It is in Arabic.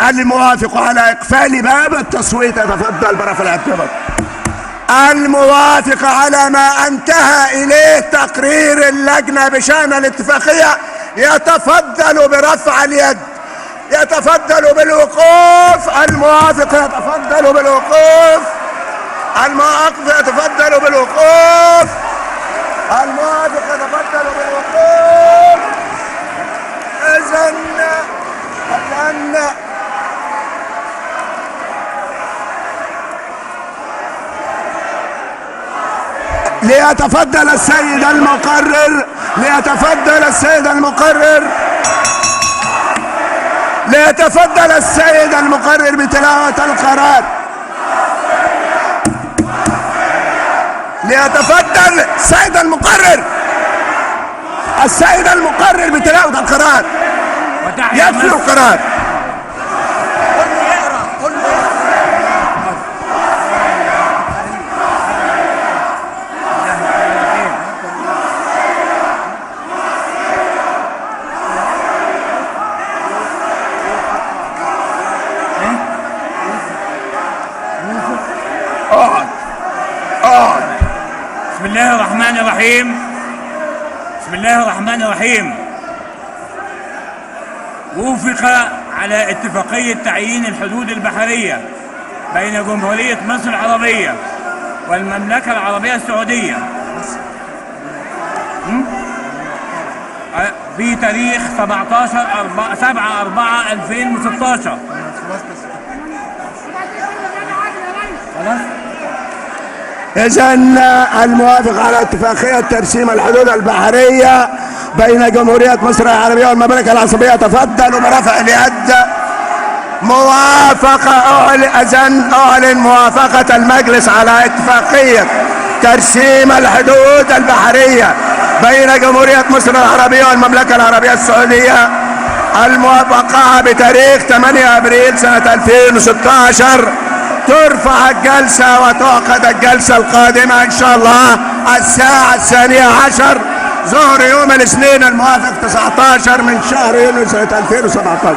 الموافق على إقفال باب التصويت يتفضل برفع الاعتبار. الموافق على ما انتهى إليه تقرير اللجنة بشأن الاتفاقية يتفضل برفع اليد، يتفضل بالوقوف. الموافق يتفضل بالوقوف. الموافق يتفضل بالوقوف. الموافق يتفضل بالوقوف. إذن ليتفضل السيد المقرر، ليتفضل السيد المقرر، ليتفضل السيد المقرر بتلاوة القرار. ليتفضل السيد المقرر، السيد المقرر بتلاوة القرار. يتلو القرار. بسم الله الرحمن الرحيم. بسم الله الرحمن الرحيم. وافق على اتفاقية تعيين الحدود البحرية بين جمهورية مصر العربية والمملكة العربية السعودية في تاريخ 7/4/2016. إذن الموافق على اتفاقية ترسيم الحدود البحرية بين جمهورية مصر العربية والمملكة العربية تفضل برفع اليد. موافقة. إذن أعلن موافقة المجلس على اتفاقية ترسيم الحدود البحرية بين جمهورية مصر العربية والمملكة العربية السعودية الموافقة بتاريخ 8 أبريل سنة 2016. ترفع الجلسة وتعقد الجلسة القادمة إن شاء الله الساعة 12 ظهر يوم الاثنين الموافق 19 من شهر يونيو سنة 2017.